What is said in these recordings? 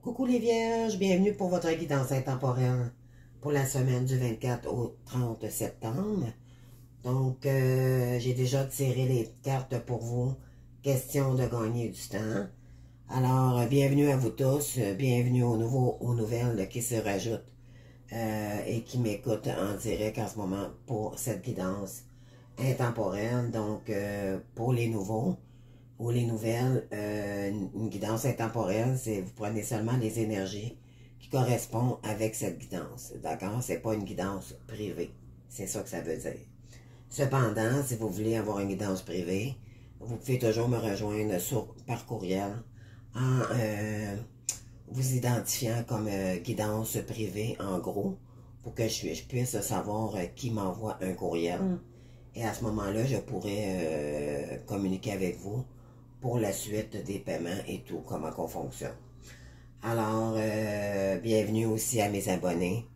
Coucou les vierges, bienvenue pour votre guidance intemporelle pour la semaine du 24 au 30 septembre. Donc, j'ai déjà tiré les cartes pour vous. Question de gagner du temps. Alors, bienvenue à vous tous, bienvenue aux nouvelles qui se rajoutent et qui m'écoutent en direct en ce moment pour cette guidance intemporelle. Donc, pour les nouveaux ou les nouvelles, une guidance intemporelle, c'est vous prenez seulement les énergies qui correspondent avec cette guidance. D'accord? C'est pas une guidance privée. C'est ça que ça veut dire. Cependant, si vous voulez avoir une guidance privée, vous pouvez toujours me rejoindre par courriel en vous identifiant comme guidance privée en gros pour que je puisse savoir qui m'envoie un courriel. Et à ce moment-là, je pourrais communiquer avec vous pour la suite des paiements et tout, comment qu'on fonctionne. Alors, bienvenue aussi à mes abonnés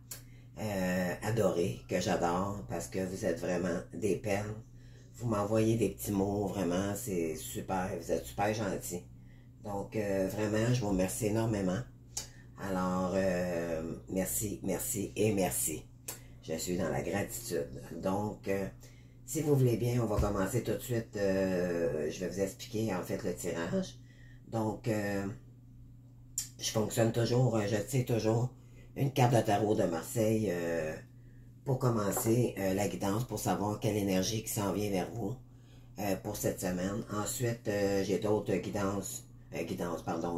adorés, que j'adore, parce que vous êtes vraiment des perles. Vous m'envoyez des petits mots, vraiment, c'est super, vous êtes super gentils. Donc, vraiment, je vous remercie énormément. Alors, merci, merci et merci. Je suis dans la gratitude. Donc, si vous voulez bien, on va commencer tout de suite. Je vais vous expliquer en fait le tirage. Donc, je fonctionne toujours, je tire toujours une carte de tarot de Marseille pour commencer la guidance, pour savoir quelle énergie qui s'en vient vers vous pour cette semaine. Ensuite, j'ai d'autres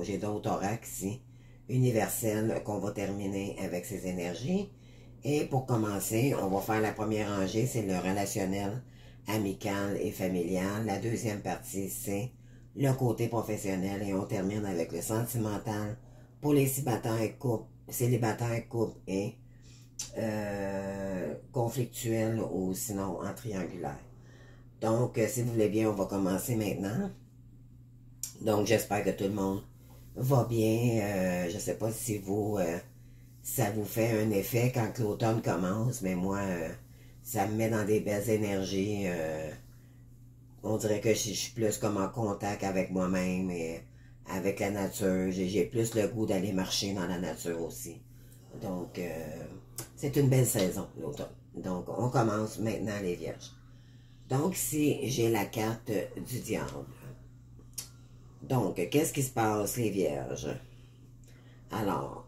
j'ai d'autres oracles ici, universels, qu'on va terminer avec ces énergies. Et pour commencer, on va faire la première rangée, c'est le relationnel, amical et familial. La deuxième partie, c'est le côté professionnel et on termine avec le sentimental pour les célibataires, couples et conflictuels ou sinon en triangulaire. Donc, si vous voulez bien, on va commencer maintenant. Donc, j'espère que tout le monde va bien. Je ne sais pas si vous... ça vous fait un effet quand l'automne commence, mais moi, ça me met dans des belles énergies. On dirait que je suis plus comme en contact avec moi-même et avec la nature. J'ai plus le goût d'aller marcher dans la nature aussi. Donc, c'est une belle saison, l'automne. Donc, on commence maintenant les vierges. Donc, ici, j'ai la carte du diable. Donc, qu'est-ce qui se passe, les vierges? Alors,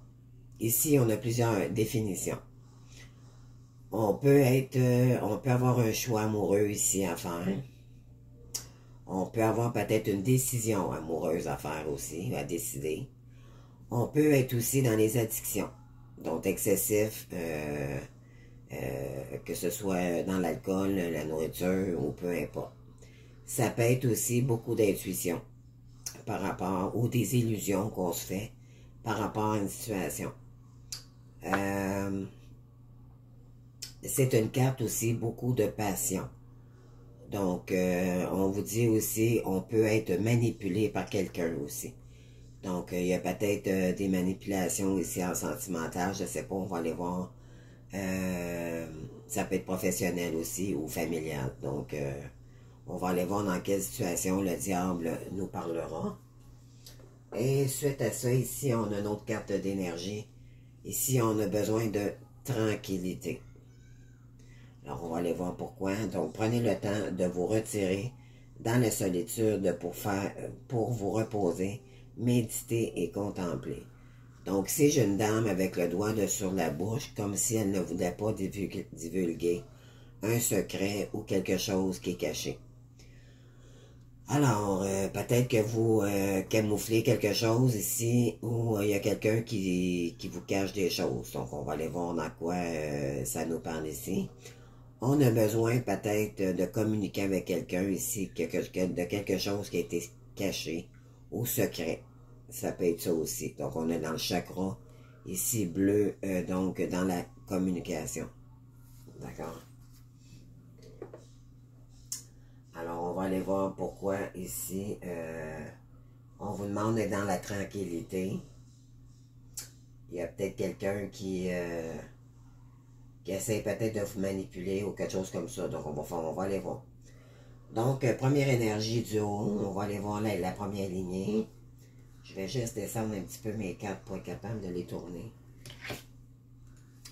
ici, on a plusieurs définitions. On peut avoir un choix amoureux ici à faire. On peut avoir peut-être une décision amoureuse à faire aussi, à décider. On peut être aussi dans les addictions, donc excessif, que ce soit dans l'alcool, la nourriture ou peu importe. Ça peut être aussi beaucoup d'intuition par rapport aux des illusions qu'on se fait par rapport à une situation. C'est une carte aussi beaucoup de passion. Donc, on vous dit aussi, on peut être manipulé par quelqu'un aussi. Donc, il y a peut-être des manipulations ici en sentimental, je ne sais pas, on va aller voir. Ça peut être professionnel aussi ou familial. Donc, on va aller voir dans quelle situation le diable nous parlera. Et suite à ça, ici, on a une autre carte d'énergie. Ici, on a besoin de tranquillité. Alors, on va aller voir pourquoi. Donc, prenez le temps de vous retirer dans la solitude pour vous reposer, méditer et contempler. Donc, si j'ai une dame avec le doigt sur la bouche, comme si elle ne voulait pas divulguer un secret ou quelque chose qui est caché. Alors, peut-être que vous camouflez quelque chose ici ou il y a quelqu'un qui vous cache des choses. Donc, on va aller voir dans quoi ça nous parle ici. On a besoin peut-être de communiquer avec quelqu'un ici, de quelque chose qui a été caché ou secret. Ça peut être ça aussi. Donc, on est dans le chakra ici bleu, donc dans la communication. D'accord? Alors, on va aller voir pourquoi ici, on vous demande d'être dans la tranquillité. Il y a peut-être quelqu'un qui essaie peut-être de vous manipuler ou quelque chose comme ça. Donc, on va aller voir. Donc, première énergie du haut, on va aller voir la première lignée. Je vais juste descendre un petit peu mes cartes pour être capable de les tourner.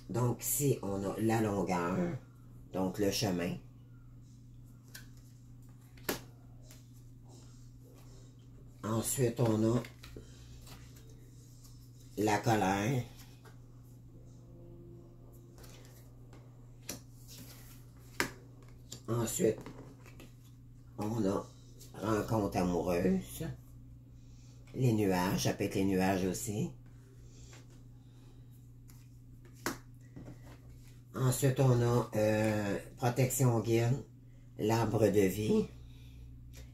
Donc, ici, on a la longueur, donc le chemin. Ensuite, on a la colère. Ensuite, on a rencontre amoureuse. Les nuages, ça peut être les nuages aussi. Ensuite, on a protection guide, l'arbre de vie.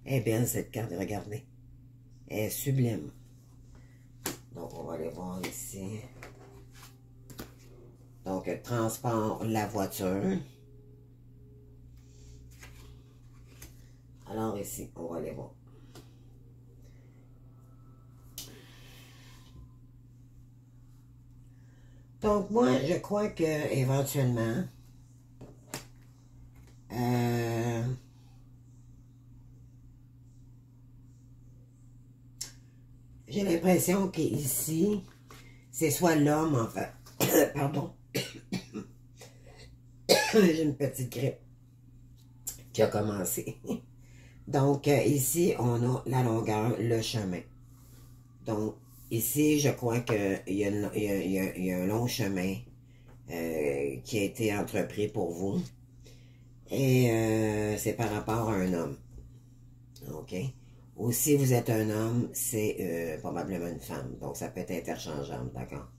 Elle est belle cette carte, regardez. Elle est sublime. Donc, on va aller voir ici. Donc, transport la voiture. Alors ici, on va aller voir. Donc, moi, je crois que éventuellement, j'ai l'impression qu'ici, c'est soit l'homme, en fait. Pardon. J'ai une petite grippe qui a commencé. Donc, ici, on a la longueur, le chemin. Donc, ici, je crois qu'il y a un long chemin qui a été entrepris pour vous. Et c'est par rapport à un homme. OK? Ou si vous êtes un homme, c'est probablement une femme. Donc, ça peut être interchangeable, d'accord?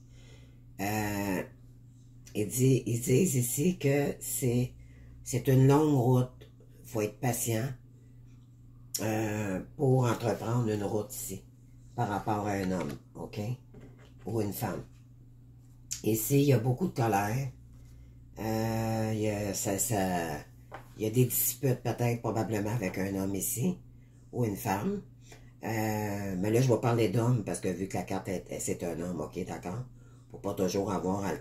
Ils disent ici que c'est une longue route. Il faut être patient pour entreprendre une route ici, par rapport à un homme, OK? Ou une femme. Ici, il y a beaucoup de colère. Il y a des disputes peut-être probablement avec un homme ici, ou une femme. Mais là, je vais parler d'homme parce que vu que la carte, c'est un homme, OK, d'accord? Faut pas toujours avoir à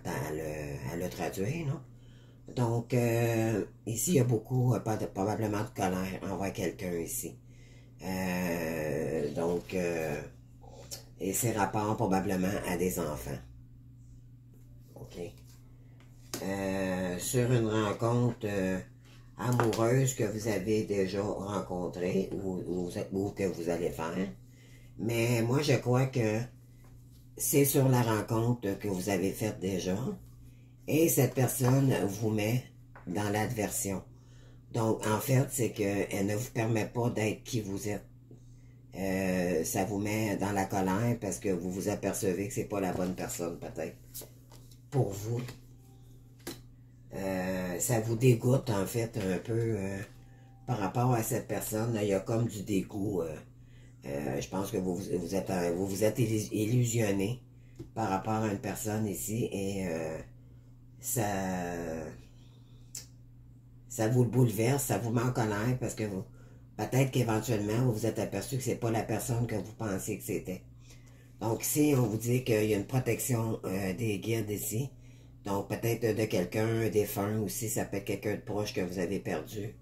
le traduire, non? Donc, ici, il y a beaucoup, probablement de colère envers quelqu'un ici. Et c'est rapport probablement à des enfants. OK. Sur une rencontre amoureuse que vous avez déjà rencontrée ou que vous allez faire. Mais moi, je crois que c'est sur la rencontre que vous avez faite déjà. Et cette personne vous met dans l'adversion. Donc, en fait, c'est qu'elle ne vous permet pas d'être qui vous êtes. Ça vous met dans la colère parce que vous vous apercevez que c'est pas la bonne personne, peut-être, pour vous. Ça vous dégoûte, en fait, un peu par rapport à cette personne. Il y a comme du dégoût. Je pense que vous vous êtes illusionné par rapport à une personne ici et ça vous bouleverse, ça vous met en colère parce que peut-être qu'éventuellement vous vous êtes aperçu que c'est pas la personne que vous pensiez que c'était. Donc ici, on vous dit qu'il y a une protection des guides ici. Donc peut-être de quelqu'un, un défunt aussi, ça peut être quelqu'un de proche que vous avez perdu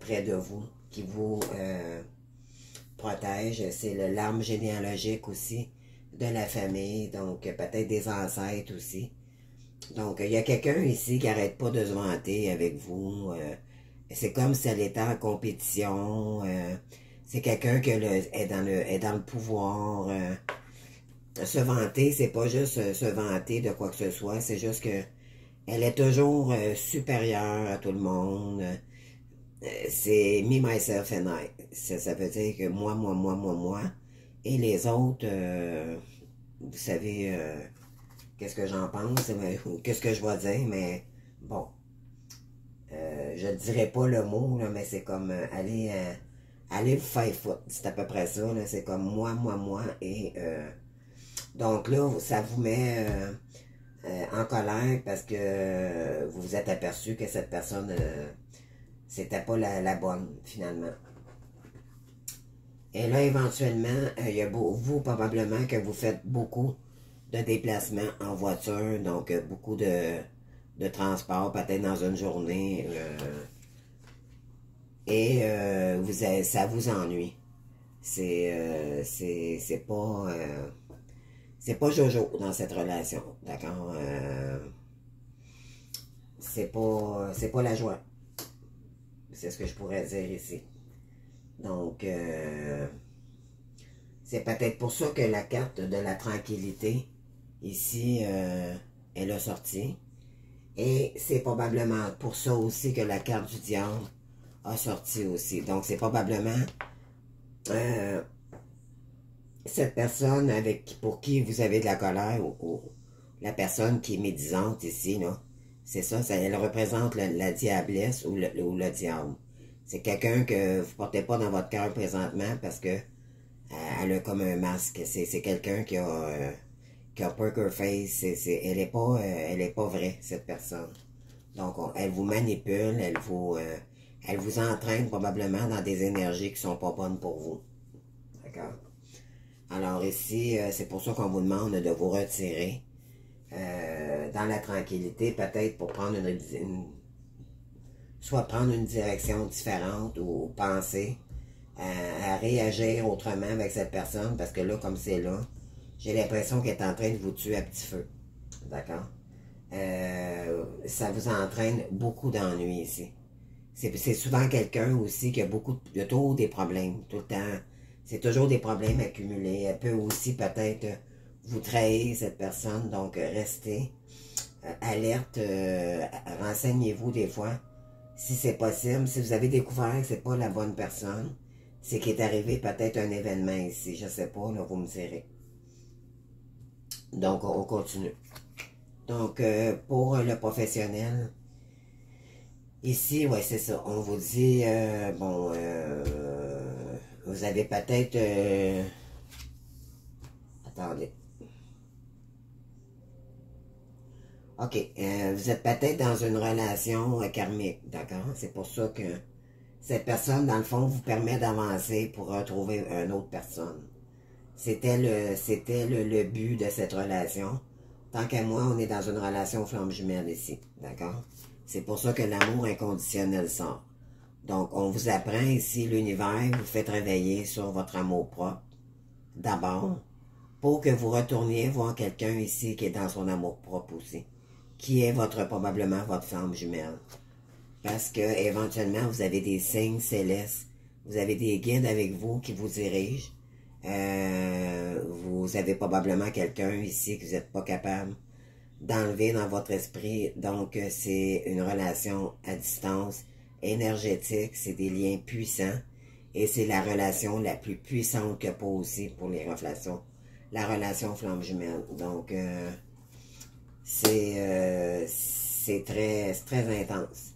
près de vous, qui vous protège. C'est l'arme généalogique aussi de la famille, donc peut-être des ancêtres aussi. Donc, il y a quelqu'un ici qui n'arrête pas de se vanter avec vous. C'est comme si elle était en compétition. C'est quelqu'un qui est dans le pouvoir. Se vanter, c'est pas juste se vanter de quoi que ce soit. C'est juste que elle est toujours supérieure à tout le monde. C'est me, myself and I. Ça veut dire que moi. Et les autres, vous savez... qu'est-ce que j'en pense, ou qu'est-ce que je vais dire, mais bon, je ne dirais pas le mot, là, mais c'est comme aller vous faire foutre, c'est à peu près ça, c'est comme moi, et donc là, ça vous met en colère parce que vous vous êtes aperçu que cette personne, c'était pas la bonne, finalement. Et là, éventuellement, il y a vous, probablement, que vous faites beaucoup de déplacements en voiture, donc beaucoup de transport, peut-être dans une journée, et ça vous ennuie. c'est pas Jojo dans cette relation, d'accord? C'est pas la joie. C'est ce que je pourrais dire ici. Donc, c'est peut-être pour ça que la carte de la tranquillité, ici, elle a sorti. Et c'est probablement pour ça aussi que la carte du diable a sorti aussi. Donc, c'est probablement cette personne pour qui vous avez de la colère ou la personne qui est médisante ici, là. C'est ça, elle représente la diablesse ou le diable. C'est quelqu'un que vous ne portez pas dans votre cœur présentement parce que elle a comme un masque. C'est quelqu'un qui a poker face. Elle est pas vraie, cette personne. Donc, elle vous manipule, elle vous entraîne probablement dans des énergies qui sont pas bonnes pour vous. D'accord? Alors ici, c'est pour ça qu'on vous demande de vous retirer dans la tranquillité, peut-être pour prendre soit prendre une direction différente ou penser à réagir autrement avec cette personne, parce que là, comme c'est là, j'ai l'impression qu'elle est en train de vous tuer à petit feu. D'accord? Ça vous entraîne beaucoup d'ennuis ici. C'est souvent quelqu'un aussi qui a toujours des problèmes, tout le temps. C'est toujours des problèmes accumulés. Elle peut aussi peut-être vous trahir, cette personne. Donc, restez alerte, renseignez-vous des fois, si c'est possible. Si vous avez découvert que c'est pas la bonne personne, c'est qu'il est arrivé peut-être un événement ici. Je sais pas, là, vous me direz. Donc, on continue. Donc, pour le professionnel, ici, ouais, c'est ça. On vous dit, bon, vous avez peut-être... attendez. OK, vous êtes peut-être dans une relation karmique, d'accord? C'est pour ça que cette personne, dans le fond, vous permet d'avancer pour retrouver une autre personne. C'était le but de cette relation. Tant qu'à moi, on est dans une relation flamme jumelle ici, d'accord? C'est pour ça que l'amour inconditionnel sort. Donc, on vous apprend ici, l'univers vous fait travailler sur votre amour propre, d'abord, pour que vous retourniez voir quelqu'un ici qui est dans son amour propre aussi, qui est probablement votre flamme jumelle. Parce que, éventuellement, vous avez des signes célestes, vous avez des guides avec vous qui vous dirigent. Vous avez probablement quelqu'un ici que vous n'êtes pas capable d'enlever dans votre esprit. Donc, c'est une relation à distance énergétique, c'est des liens puissants. Et c'est la relation la plus puissante qu'il n'y a pas aussi pour les relations. La relation flamme jumelle. Donc, c'est très intense.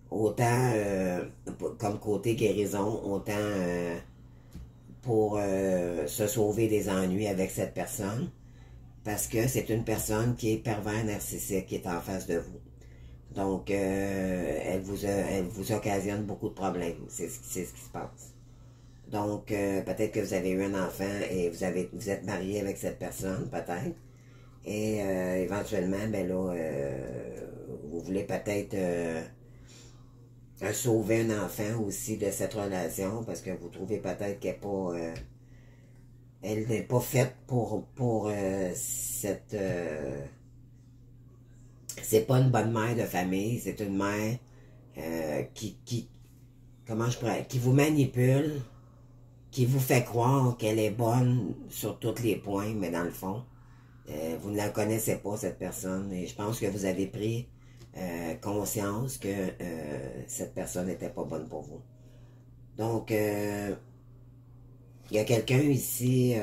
Autant comme côté guérison, autant pour se sauver des ennuis avec cette personne, parce que c'est une personne qui est pervers narcissique, qui est en face de vous. Donc, elle vous occasionne beaucoup de problèmes. C'est ce qui se passe. Donc, peut-être que vous avez eu un enfant et vous êtes marié avec cette personne, peut-être. Et éventuellement, ben là, vous voulez peut-être sauver un enfant aussi de cette relation, parce que vous trouvez peut-être qu'elle n'est pas... elle n'est pas faite pour cette... c'est pas une bonne mère de famille, c'est une mère comment je pourrais... qui vous manipule, qui vous fait croire qu'elle est bonne sur tous les points, mais dans le fond, vous ne la connaissez pas, cette personne, et je pense que vous avez pris conscience que cette personne n'était pas bonne pour vous. Donc, il y a quelqu'un ici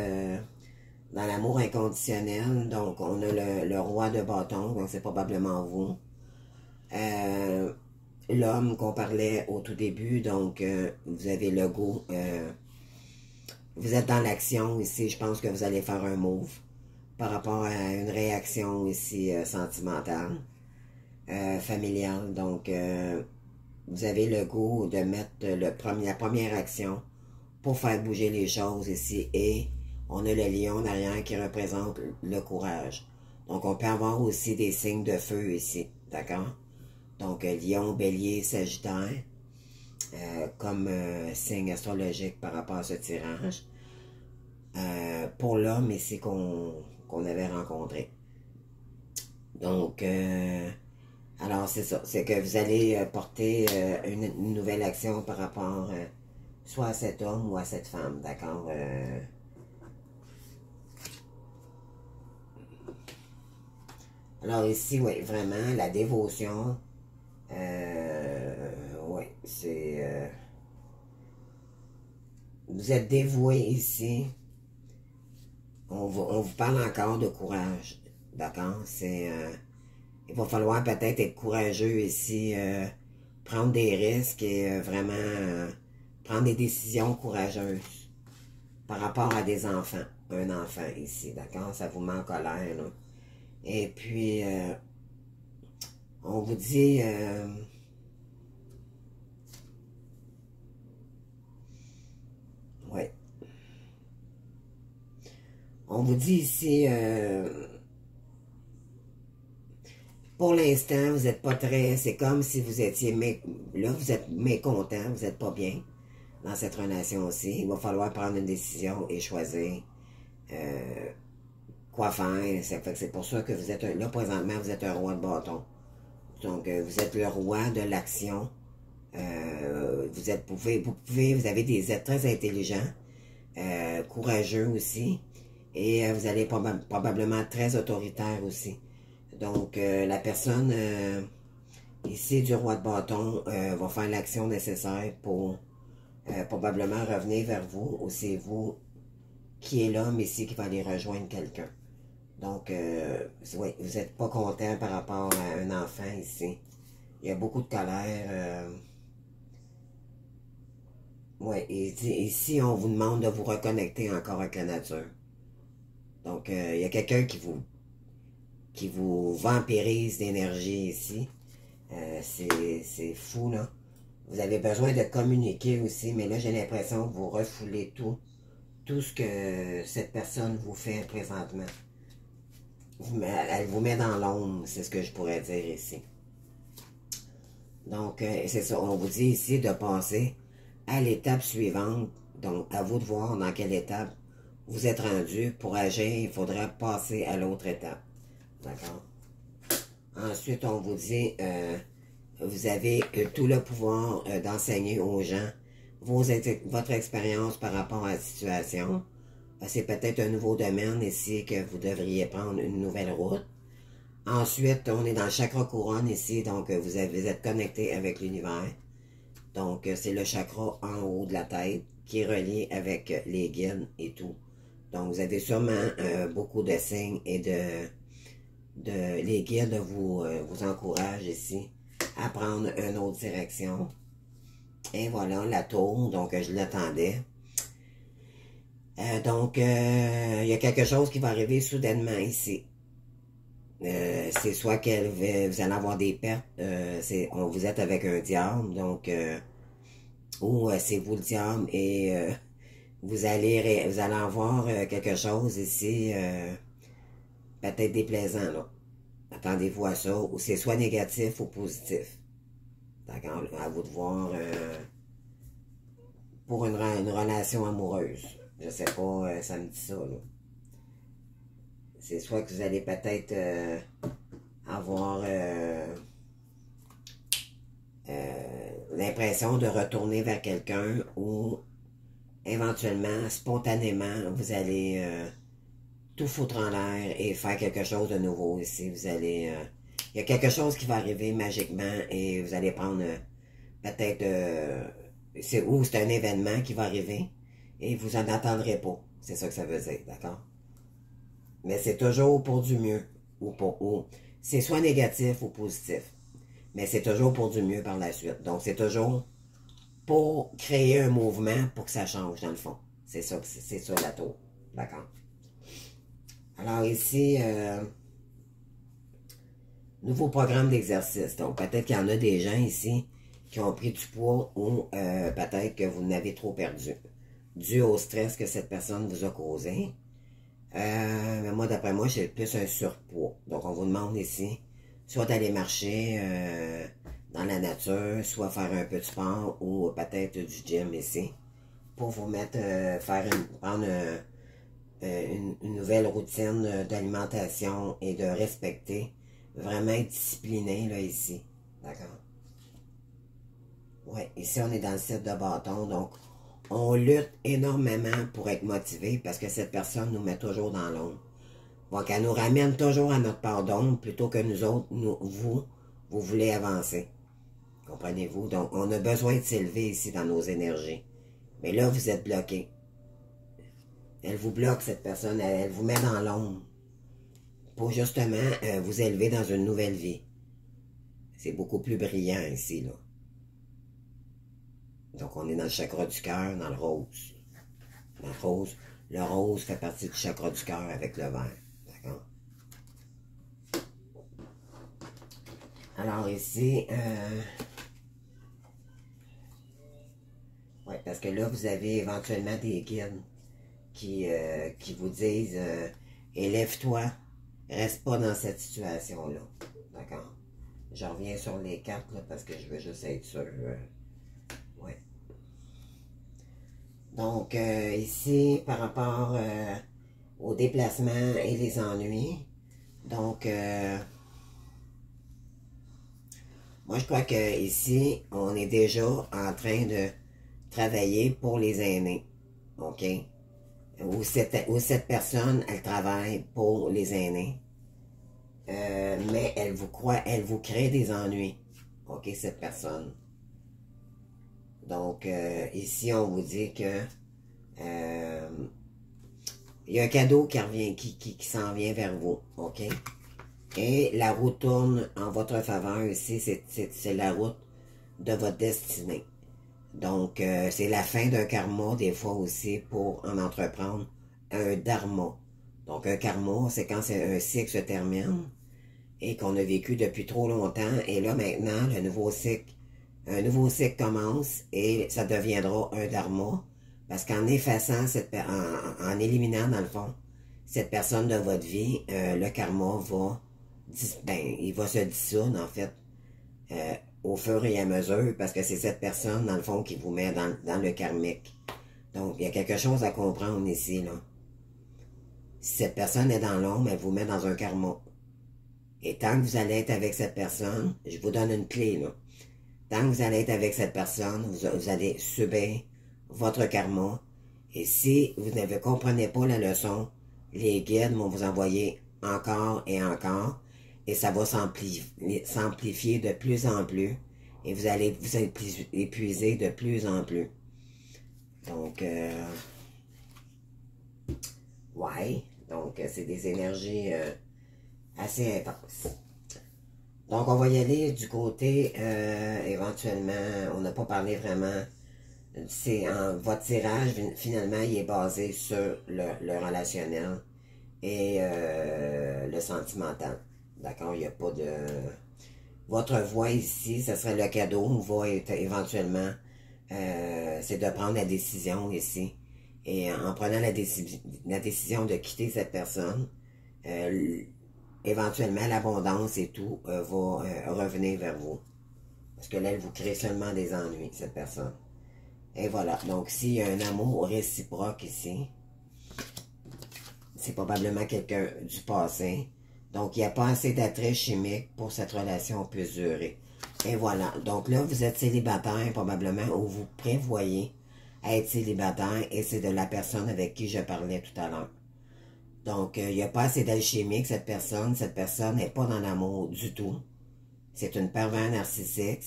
dans l'amour inconditionnel. Donc, on a le roi de bâton, donc c'est probablement vous. L'homme qu'on parlait au tout début, donc vous avez le goût. Vous êtes dans l'action ici, je pense que vous allez faire un move par rapport à une réaction ici sentimentale, familiale. Donc, vous avez le goût de mettre la première action pour faire bouger les choses ici. Et on a le lion en arrière qui représente le courage. Donc, on peut avoir aussi des signes de feu ici, d'accord? Donc, lion, bélier, sagittaire. comme signe astrologique par rapport à ce tirage. Pour l'homme ici qu'on avait rencontré. Donc, alors c'est ça, c'est que vous allez porter une nouvelle action par rapport soit à cet homme ou à cette femme, d'accord? Alors ici, oui, vraiment, la dévotion, oui, c'est... vous êtes dévoué ici. On vous parle encore de courage, d'accord? Il va falloir peut-être être courageux ici, prendre des risques et vraiment prendre des décisions courageuses par rapport à des enfants. Un enfant ici, d'accord? Ça vous met en colère, là. Et puis, on vous dit... ouais. On vous dit ici... pour l'instant, vous n'êtes pas très... C'est comme si vous étiez... Là, vous êtes mécontent, vous n'êtes pas bien dans cette relation-ci. Il va falloir prendre une décision et choisir quoi faire. C'est pour ça que vous êtes... Là, présentement, vous êtes un roi de bâton. Donc, vous êtes le roi de l'action. Vous êtes très intelligent, courageux aussi. Et vous allez probablement très autoritaire aussi. Donc, la personne ici du roi de bâton va faire l'action nécessaire pour probablement revenir vers vous, ou c'est vous qui est l'homme ici qui va aller rejoindre quelqu'un. Donc, oui, vous n'êtes pas content par rapport à un enfant ici. Il y a beaucoup de colère. Oui, et ici, on vous demande de vous reconnecter encore avec la nature. Donc, il y a quelqu'un qui vous vampirise d'énergie ici. C'est fou, là. Vous avez besoin de communiquer aussi, mais là, j'ai l'impression que vous refoulez tout ce que cette personne vous fait présentement. Elle vous met dans l'ombre, c'est ce que je pourrais dire ici. Donc, c'est ça, on vous dit ici de passer à l'étape suivante. Donc, à vous de voir dans quelle étape vous êtes rendu. Pour agir, il faudra passer à l'autre étape. D'accord? Ensuite, on vous dit, vous avez tout le pouvoir d'enseigner aux gens votre expérience par rapport à la situation. C'est peut-être un nouveau domaine ici que vous devriez prendre une nouvelle route. Ensuite, on est dans le chakra couronne ici, donc vous êtes connecté avec l'univers. Donc, c'est le chakra en haut de la tête qui est relié avec les guides et tout. Donc, vous avez sûrement beaucoup de signes et les guides vous encouragent ici à prendre une autre direction. Et voilà, la tour, donc je l'attendais. Donc, il y a quelque chose qui va arriver soudainement ici. C'est soit que vous allez avoir des pertes, vous êtes avec un diable, donc, ou c'est vous le diable, et vous allez avoir quelque chose ici, peut-être déplaisant, là. Attendez-vous à ça, ou c'est soit négatif ou positif. D'accord? À vous de voir pour une relation amoureuse. Je sais pas, ça me dit ça, là. C'est soit que vous allez peut-être avoir l'impression de retourner vers quelqu'un ou éventuellement, spontanément, vous allez tout foutre en l'air et faire quelque chose de nouveau ici. Vous allez... il y a quelque chose qui va arriver magiquement et vous allez prendre peut-être... c'est un événement qui va arriver et vous en attendrez pas. C'est ça que ça veut dire, d'accord? Mais c'est toujours pour du mieux. C'est soit négatif ou positif. Mais c'est toujours pour du mieux par la suite. Donc, c'est toujours pour créer un mouvement pour que ça change, dans le fond. C'est ça la tour. D'accord? Alors ici, nouveau programme d'exercice. Donc, peut-être qu'il y en a des gens ici qui ont pris du poids ou peut-être que vous n'avez trop perdu. Dû au stress que cette personne vous a causé. Mais moi, d'après moi, j'ai plus un surpoids. Donc, on vous demande ici, soit d'aller marcher, dans la nature, soit faire un peu de sport ou peut-être du gym ici, pour vous mettre, prendre une nouvelle routine d'alimentation et de respecter, vraiment être discipliné là ici, d'accord? Ouais, ici on est dans le set de bâton, donc on lutte énormément pour être motivé parce que cette personne nous met toujours dans l'ombre. Donc elle nous ramène toujours à notre part d'ombre plutôt que nous autres, vous voulez avancer. Comprenez-vous? Donc on a besoin de s'élever ici dans nos énergies. Mais là, vous êtes bloqué. Elle vous bloque, cette personne, elle vous met dans l'ombre pour justement vous élever dans une nouvelle vie. C'est beaucoup plus brillant ici, là. Donc, on est dans le chakra du cœur, dans le rose. Dans le rose fait partie du chakra du cœur avec le vert. D'accord? Alors ici, ouais, parce que là, vous avez éventuellement des guides qui vous disent élève-toi, reste pas dans cette situation-là. D'accord? Je reviens sur les cartes là, parce que je veux juste être sûr. Ouais. Donc, ici, par rapport au déplacement et les ennuis, donc, moi, je crois que ici, on est déjà en train de travailler pour les aînés, OK? Où cette personne, elle travaille pour les aînés, mais elle vous crée des ennuis, OK, cette personne. Donc, ici, on vous dit que il y a un cadeau qui s'en vient vers vous, OK? Et la route tourne en votre faveur ici, c'est la route de votre destinée. Donc, c'est la fin d'un karma, des fois aussi, pour en entreprendre un dharma. Donc, un karma, c'est quand un cycle se termine et qu'on a vécu depuis trop longtemps. Et là, maintenant, un nouveau cycle commence et ça deviendra un dharma. Parce qu'en effaçant, en éliminant, dans le fond, cette personne de votre vie, le karma il va se dissoudre, en fait, au fur et à mesure, parce que c'est cette personne, dans le fond, qui vous met dans le karmique. Donc, il y a quelque chose à comprendre ici, là. Si cette personne est dans l'ombre, elle vous met dans un karma. Et tant que vous allez être avec cette personne, je vous donne une clé, là. Tant que vous allez être avec cette personne, vous allez subir votre karma. Et si vous ne comprenez pas la leçon, les guides vont vous envoyer encore et encore. Et ça va s'amplifier de plus en plus. Et vous allez vous épuiser de plus en plus. Donc, ouais. Donc, c'est des énergies assez intenses. Donc, on va y aller du côté, éventuellement, on n'a pas parlé vraiment, votre tirage, finalement, il est basé sur le relationnel et le sentimental. D'accord? Il n'y a pas de... Votre voie ici, ce serait le cadeau, va être éventuellement, c'est de prendre la décision ici. Et en prenant la décision de quitter cette personne, éventuellement, l'abondance et tout va revenir vers vous. Parce que là, elle vous crée seulement des ennuis, cette personne. Et voilà. Donc, s'il y a un amour réciproque ici, c'est probablement quelqu'un du passé. Donc, il n'y a pas assez d'attrait chimique pour cette relation puisse durer. Et voilà. Donc là, vous êtes célibataire probablement, ou vous prévoyez être célibataire, et c'est de la personne avec qui je parlais tout à l'heure. Donc, il n'y a pas assez d'alchimie que cette personne n'est pas dans l'amour du tout. C'est une pervers narcissique,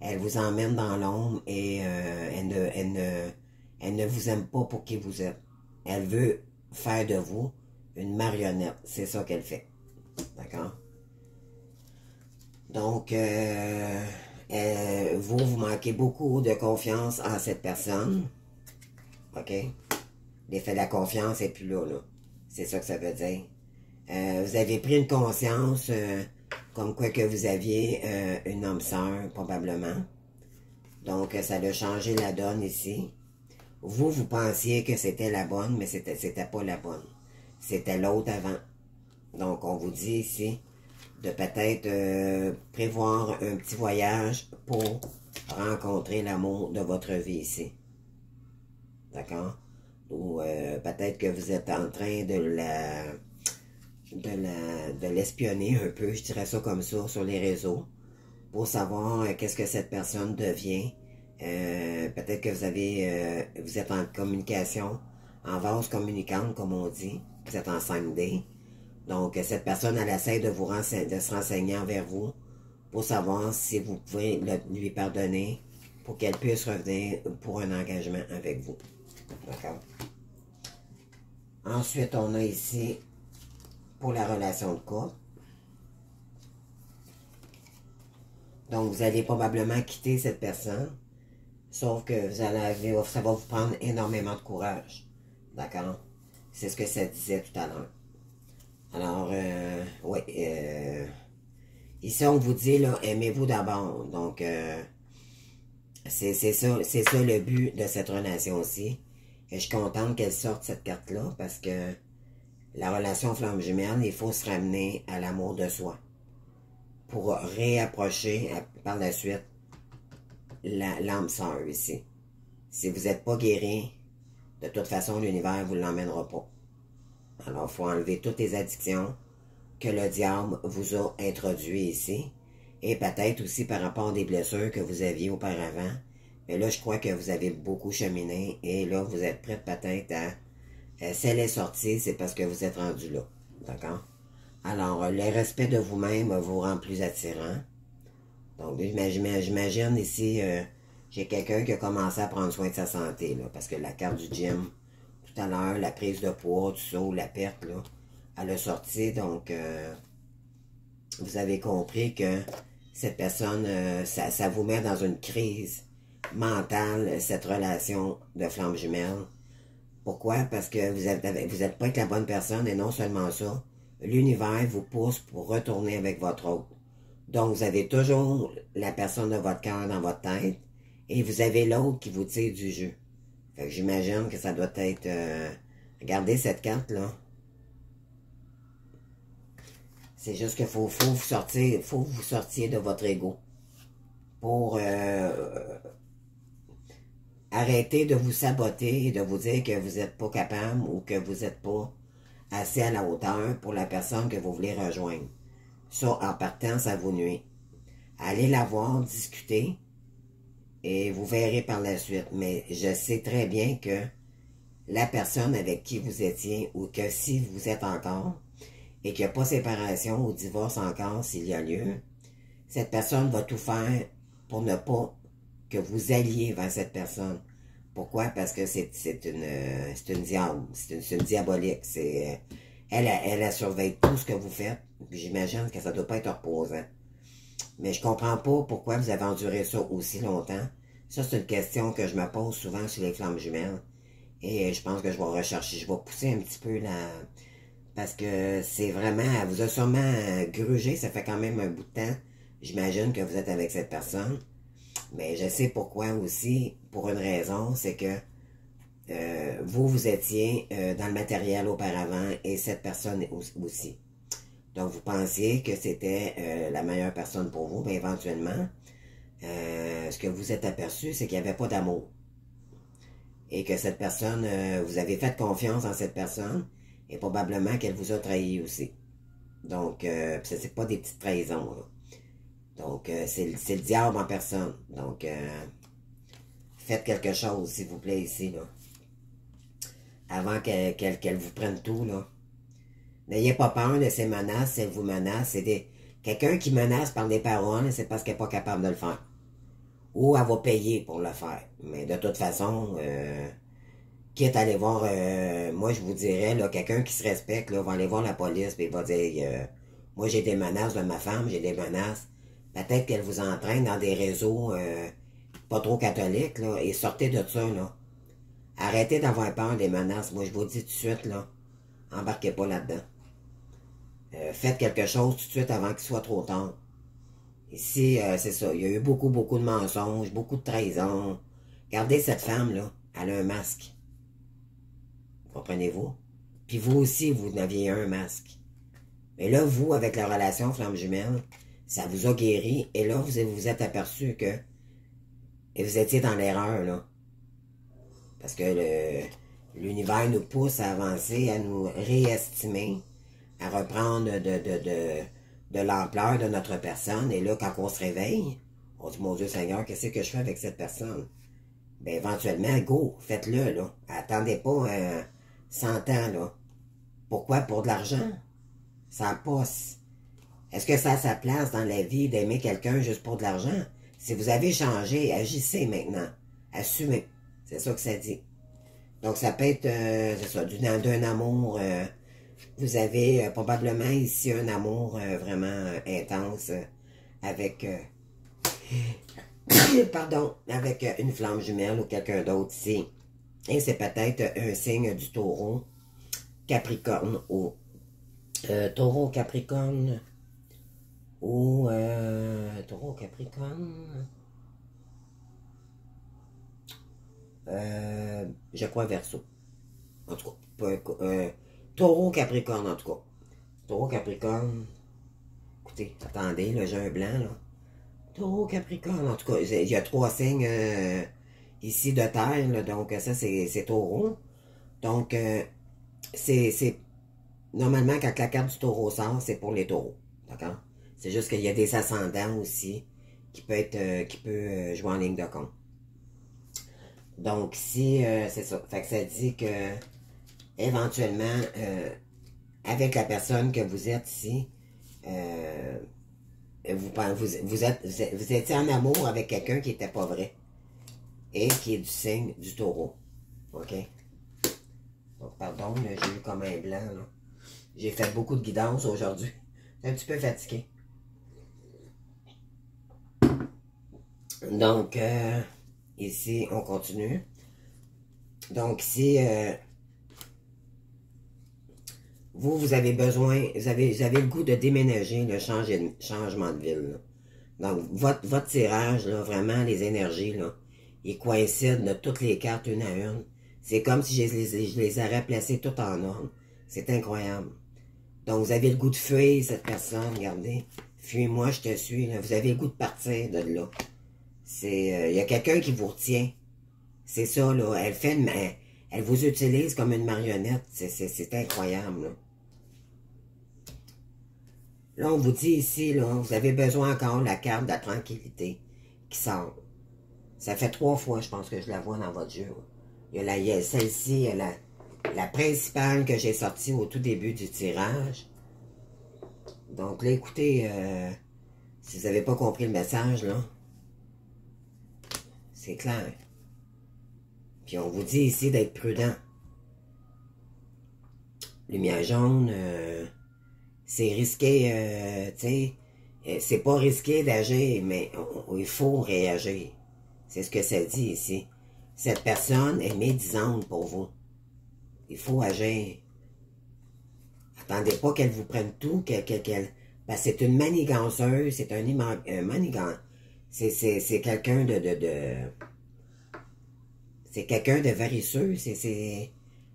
elle vous emmène dans l'ombre et elle ne vous aime pas pour qui vous êtes. Elle veut faire de vous une marionnette, c'est ça qu'elle fait. D'accord? Donc, vous manquez beaucoup de confiance en cette personne. OK? L'effet de la confiance n'est plus là. C'est ça que ça veut dire. Vous avez pris une conscience comme quoi que vous aviez une âme sœur, probablement. Donc, ça a changé la donne ici. Vous pensiez que c'était la bonne, mais c'était pas la bonne. C'était l'autre avant. Donc, on vous dit ici de peut-être prévoir un petit voyage pour rencontrer l'amour de votre vie ici. D'accord? Ou peut-être que vous êtes en train de l'espionner un peu, je dirais ça comme ça, sur les réseaux, pour savoir qu'est-ce que cette personne devient. Peut-être que vous êtes en communication, en vase communicante, comme on dit. Vous êtes en 5D. Donc, cette personne, elle essaie de se renseigner envers vous pour savoir si vous pouvez lui pardonner pour qu'elle puisse revenir pour un engagement avec vous. D'accord? Ensuite, on a ici, pour la relation de couple. Donc, vous allez probablement quitter cette personne, sauf que ça va vous prendre énormément de courage. D'accord? C'est ce que ça disait tout à l'heure. Alors, oui, ici, on vous dit, là, aimez-vous d'abord. Donc, c'est ça le but de cette relation aussi. Et je suis contente qu'elle sorte cette carte-là, parce que la relation flamme jumelle, il faut se ramener à l'amour de soi pour réapprocher par la suite l'âme sœur ici. Si vous n'êtes pas guéri, de toute façon, l'univers ne vous l'emmènera pas. Alors, il faut enlever toutes les addictions que le diable vous a introduites ici. Et peut-être aussi par rapport à des blessures que vous aviez auparavant. Mais là, je crois que vous avez beaucoup cheminé. Et là, vous êtes prête peut-être à... si elle est sortie, c'est parce que vous êtes rendu là. D'accord? Alors, le respect de vous-même vous rend plus attirant. Donc, j'imagine ici, j'ai quelqu'un qui a commencé à prendre soin de sa santé, là, parce que la carte du gym, tout à l'heure, la prise de poids, tout ça, ou la perte, là, elle a sorti, donc, vous avez compris que cette personne, ça vous met dans une crise mentale, cette relation de flamme jumelle. Pourquoi? Parce que vous êtes pas avec la bonne personne, et non seulement ça, l'univers vous pousse pour retourner avec votre autre. Donc, vous avez toujours la personne de votre cœur dans votre tête, et vous avez l'autre qui vous tire du jeu. Fait que j'imagine que ça doit être... regardez cette carte-là. C'est juste qu'il faut vous sortiez de votre ego pour arrêter de vous saboter et de vous dire que vous n'êtes pas capable ou que vous n'êtes pas assez à la hauteur pour la personne que vous voulez rejoindre. Ça, en partant, ça vous nuit. Allez la voir, discuter, et vous verrez par la suite. Mais je sais très bien que la personne avec qui vous étiez, ou que si vous êtes encore, et qu'il n'y a pas séparation ou divorce encore s'il y a lieu, cette personne va tout faire pour ne pas que vous alliez vers cette personne. Pourquoi? Parce que c'est une diable, c'est une diabolique. Elle surveille tout ce que vous faites. J'imagine que ça ne doit pas être reposant. Mais je comprends pas pourquoi vous avez enduré ça aussi longtemps. Ça, c'est une question que je me pose souvent sur les flammes jumelles. Et je pense que je vais rechercher, je vais pousser un petit peu la... Parce que c'est vraiment... Elle vous a sûrement grugé, ça fait quand même un bout de temps. J'imagine que vous êtes avec cette personne. Mais je sais pourquoi aussi, pour une raison, c'est que vous étiez dans le matériel auparavant et cette personne aussi. Donc, vous pensiez que c'était la meilleure personne pour vous, mais éventuellement, ce que vous êtes aperçu, c'est qu'il n'y avait pas d'amour. Et que cette personne, vous avez fait confiance en cette personne, et probablement qu'elle vous a trahi aussi. Donc, c'est pas des petites trahisons, là. Donc, c'est le diable en personne. Donc, faites quelque chose, s'il vous plaît, ici, là. Avant qu'elle vous prenne tout, là. N'ayez pas peur de ces menaces, si elle vous menace. C'est quelqu'un qui menace par des paroles, c'est parce qu'elle n'est pas capable de le faire. Ou elle va payer pour le faire. Mais de toute façon, quitte à aller voir, moi je vous dirais, là, quelqu'un qui se respecte, là, va aller voir la police, puis il va dire, moi j'ai des menaces de ma femme, j'ai des menaces. Peut-être qu'elle vous entraîne dans des réseaux pas trop catholiques, là, et sortez de ça, là. Arrêtez d'avoir peur des menaces. Moi, je vous dis tout de suite, là, embarquez pas là-dedans. Faites quelque chose tout de suite avant qu'il soit trop tard. Ici, c'est ça. Il y a eu beaucoup de mensonges, beaucoup de trahisons. Regardez cette femme-là. Elle a un masque. Comprenez-vous? Puis vous aussi, vous n'aviez un masque. Mais là, vous, avec la relation flamme jumelle, ça vous a guéri. Et là, vous vous êtes aperçu que vous étiez dans l'erreur, là. Parce que l'univers nous pousse à avancer, à nous réestimer, à reprendre de l'ampleur de notre personne. Et là, quand on se réveille, on dit, mon Dieu Seigneur, qu'est-ce que je fais avec cette personne? Ben, éventuellement, go, faites-le, là. Attendez pas 100 ans, là. Pourquoi? Pour de l'argent. Ça passe. Est-ce que ça a sa place dans la vie d'aimer quelqu'un juste pour de l'argent? Si vous avez changé, agissez maintenant. Assumez. C'est ça que ça dit. Donc, ça peut être, c'est ça, d'un amour. Vous avez probablement ici un amour vraiment intense avec, pardon, avec une flamme jumelle ou quelqu'un d'autre ici. Et c'est peut-être un signe du taureau, Capricorne ou taureau, Capricorne ou taureau, Capricorne. Je crois Verseau. En tout cas, taureau, Capricorne en tout cas. Taureau, Capricorne. Écoutez, attendez, là, j'ai un blanc, là. Taureau, Capricorne, en tout cas, il y a 3 signes ici de terre, là, donc ça, c'est taureau. Donc, c'est normalement, quand la carte du taureau sort, c'est pour les taureaux, d'accord? C'est juste qu'il y a des ascendants aussi qui peut jouer en ligne de compte. Donc, si, c'est ça. Fait que ça dit que, éventuellement, avec la personne que vous êtes ici, vous étiez en amour avec quelqu'un qui n'était pas vrai et qui est du signe du taureau. OK? Donc, pardon, j'ai eu comme un blanc, là. J'ai fait beaucoup de guidance aujourd'hui. Je suis un petit peu fatigué. Donc, ici, on continue. Donc, ici, vous avez besoin, vous avez le goût de déménager, le changement de ville. Là. Donc, votre tirage, là, vraiment, les énergies, là, ils coïncident de toutes les cartes une à une. C'est comme si je les aurais placées toutes en ordre. C'est incroyable. Donc, vous avez le goût de fuir cette personne, regardez. Fuis-moi, je te suis. Là. Vous avez le goût de partir de là. Il y a quelqu'un qui vous retient. C'est ça, là. Elle vous utilise comme une marionnette. C'est incroyable, là. Là, on vous dit ici, là, vous avez besoin encore de la carte de la tranquillité qui sort. Ça fait 3 fois, je pense, que je la vois dans votre jeu. Il y a celle-ci, il y a la principale que j'ai sortie au tout début du tirage. Donc là, écoutez, si vous n'avez pas compris le message, là, c'est clair. Puis on vous dit ici d'être prudent. Lumière jaune, c'est risqué, tu sais, c'est pas risqué d'agir, mais il faut réagir. C'est ce que ça dit ici. Cette personne est médisante pour vous. Il faut agir. Attendez pas qu'elle vous prenne tout, ben, c'est une maniganceuse, c'est un manigant. C'est quelqu'un c'est quelqu'un de variceux,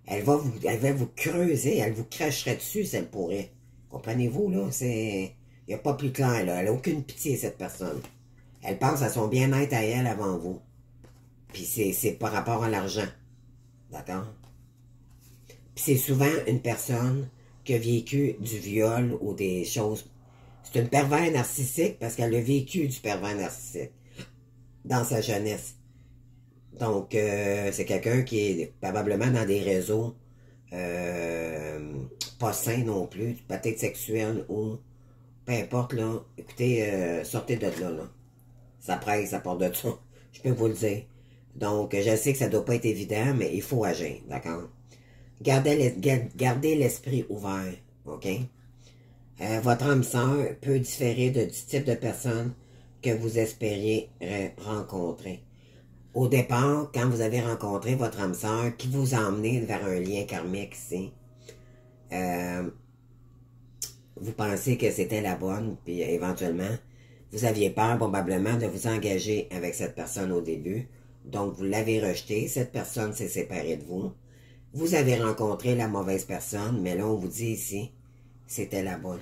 elle va vous creuser, elle vous cracherait dessus si elle pourrait. Comprenez-vous, là, il n'y a pas plus clair, là, elle n'a aucune pitié, cette personne. Elle pense à son bien-être à elle avant vous. Puis c'est par rapport à l'argent. D'accord? Puis c'est souvent une personne qui a vécu du viol ou des choses. C'est une pervers narcissique parce qu'elle a vécu du pervers narcissique dans sa jeunesse. Donc, c'est quelqu'un qui est probablement dans des réseaux pas sains non plus, peut-être sexuels ou peu importe, là. Écoutez, sortez de là. Ça presse, ça part de ça. Je peux vous le dire. Donc, je sais que ça doit pas être évident, mais il faut agir, d'accord? Gardez l'esprit ouvert, OK? Votre âme sœur peut différer du type de personne que vous espériez rencontrer. Au départ, quand vous avez rencontré votre âme sœur, qui vous a emmené vers un lien karmique ici, vous pensez que c'était la bonne, puis éventuellement, vous aviez peur probablement de vous engager avec cette personne au début, donc vous l'avez rejetée, cette personne s'est séparée de vous, vous avez rencontré la mauvaise personne, mais là on vous dit ici c'était la bonne.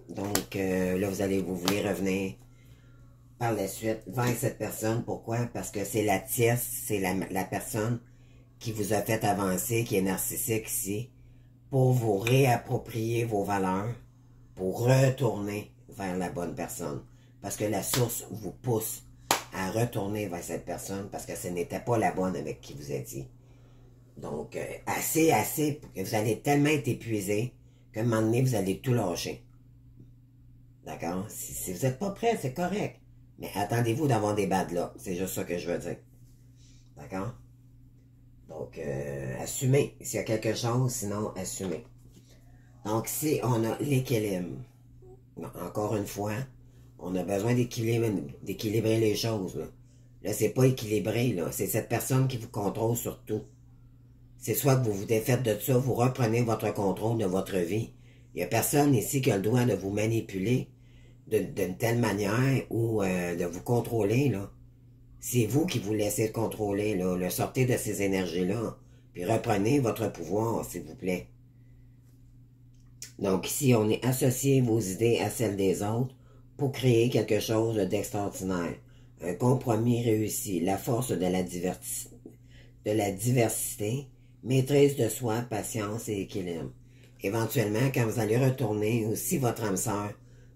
Donc, là, vous voulez revenir par la suite vers cette personne. Pourquoi? Parce que c'est la tierce, c'est la personne qui vous a fait avancer, qui est narcissique ici, pour vous réapproprier vos valeurs, pour retourner vers la bonne personne. Parce que la source vous pousse à retourner vers cette personne parce que ce n'était pas la bonne avec qui vous étiez. Donc, assez, vous allez tellement être épuisé qu'à un moment donné, vous allez tout lâcher. D'accord? Si vous n'êtes pas prêt, c'est correct. Mais attendez-vous d'avoir des bad luck. C'est juste ça que je veux dire. D'accord? Donc, assumez. S'il y a quelque chose, sinon, assumez. Donc, si on a l'équilibre, encore une fois, on a besoin d'équilibrer les choses. Là, c'est pas équilibré. Là. C'est cette personne qui vous contrôle sur tout. C'est soit que vous vous défaites de ça, vous reprenez votre contrôle de votre vie. Il n'y a personne ici qui a le droit de vous manipuler d'une telle manière ou de vous contrôler. Là. C'est vous qui vous laissez contrôler. Là. Le sortez de ces énergies-là. Puis reprenez votre pouvoir, s'il vous plaît. Donc ici, on est associé vos idées à celles des autres pour créer quelque chose d'extraordinaire. Un compromis réussi, la force de la diversité, maîtrise de soi, patience et équilibre. Éventuellement, quand vous allez retourner, ou si votre âme sœur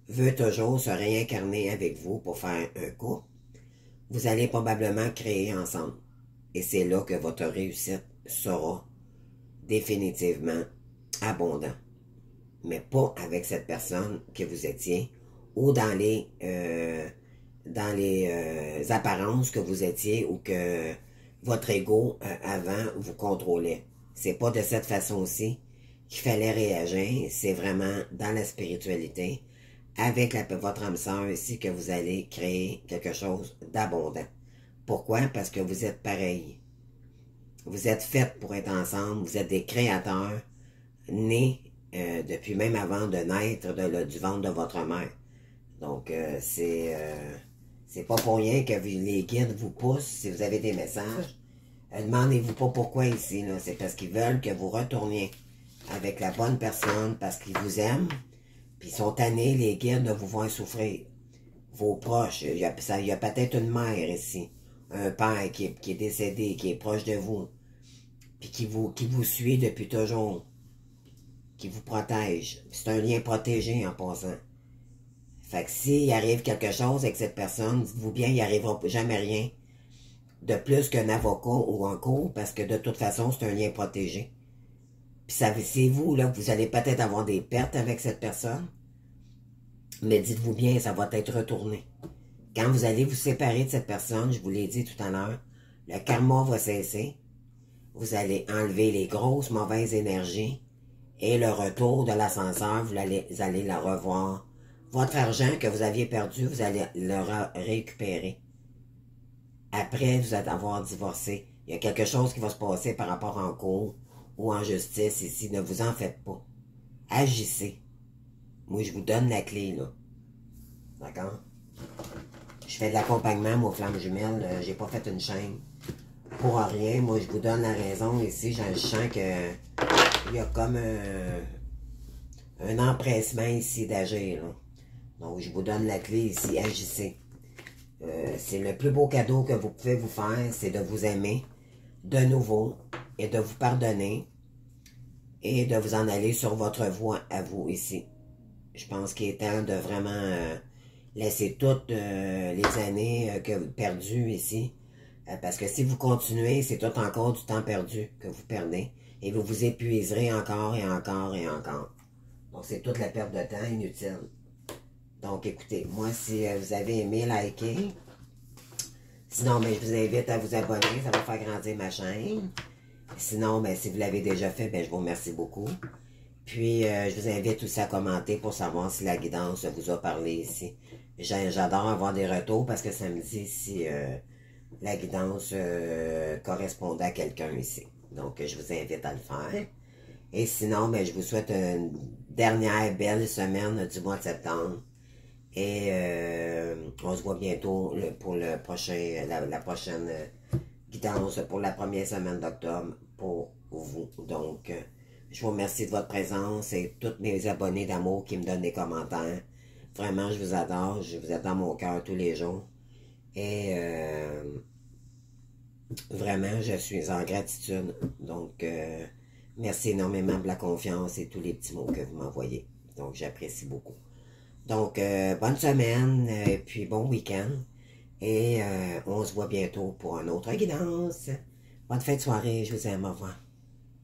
veut toujours se réincarner avec vous pour faire un couple, vous allez probablement créer ensemble. Et c'est là que votre réussite sera définitivement abondante. Mais pas avec cette personne que vous étiez ou dans les apparences que vous étiez ou que votre ego avant vous contrôlait. C'est pas de cette façon-ci qu'il fallait réagir. C'est vraiment dans la spiritualité avec votre âme sœur ici que vous allez créer quelque chose d'abondant. Pourquoi? Parce que vous êtes pareils. Vous êtes faites pour être ensemble. Vous êtes des créateurs nés depuis même avant de naître du ventre de votre mère. Donc, c'est pas pour rien que les guides vous poussent. Si vous avez des messages, demandez-vous pas pourquoi ici. C'est parce qu'ils veulent que vous retourniez avec la bonne personne, parce qu'ils vous aiment, puis ils sont tannés, les guides, de vous voir souffrir. Vos proches, il y a peut-être une mère ici, un père qui est décédé, qui est proche de vous, puis qui vous suit depuis toujours, qui vous protège. C'est un lien protégé en passant. Fait que s'il arrive quelque chose avec cette personne, dites-vous bien, il n'arrivera jamais rien de plus qu'un avocat ou un cours, parce que de toute façon, c'est un lien protégé. Puis c'est vous, là, que vous allez peut-être avoir des pertes avec cette personne, mais dites-vous bien, ça va être retourné. Quand vous allez vous séparer de cette personne, je vous l'ai dit tout à l'heure, le karma va cesser. Vous allez enlever les grosses mauvaises énergies et le retour de l'ascenseur, vous allez la revoir. Votre argent que vous aviez perdu, vous allez le récupérer. Après vous avoir divorcé, il y a quelque chose qui va se passer par rapport en cours ou en justice ici. Ne vous en faites pas. Agissez. Moi, je vous donne la clé, là. D'accord? Je fais de l'accompagnement aux flammes jumelles. J'ai pas fait une chaîne pour rien. Moi, je vous donne la raison ici. Je sens que il y a comme un empressement ici d'agir. Donc, je vous donne la clé ici. Agissez. C'est le plus beau cadeau que vous pouvez vous faire, c'est de vous aimer de nouveau et de vous pardonner et de vous en aller sur votre voie à vous ici. Je pense qu'il est temps de vraiment laisser toutes les années perdues ici. Parce que si vous continuez, c'est tout encore du temps perdu que vous perdez. Et vous vous épuiserez encore et encore et encore. Donc c'est toute la perte de temps inutile. Donc écoutez, moi si vous avez aimé, likez. Sinon, ben, je vous invite à vous abonner, ça va faire grandir ma chaîne. Sinon, ben, si vous l'avez déjà fait, ben, je vous remercie beaucoup. Puis, je vous invite aussi à commenter pour savoir si la guidance vous a parlé ici. J'adore avoir des retours parce que ça me dit si la guidance correspondait à quelqu'un ici. Donc, je vous invite à le faire. Et sinon, ben, je vous souhaite une dernière belle semaine du mois de septembre. Et on se voit bientôt pour la prochaine guidance pour la première semaine d'octobre pour vous. Donc, Je vous remercie de votre présence et tous mes abonnés d'amour qui me donnent des commentaires. Vraiment, je vous adore. Je vous êtes dans mon cœur tous les jours. Et vraiment, je suis en gratitude. Donc, merci énormément de la confiance et tous les petits mots que vous m'envoyez. Donc, j'apprécie beaucoup. Donc, bonne semaine, puis bon week-end. Et on se voit bientôt pour une autre guidance. Bonne fin de soirée, je vous aime, au revoir.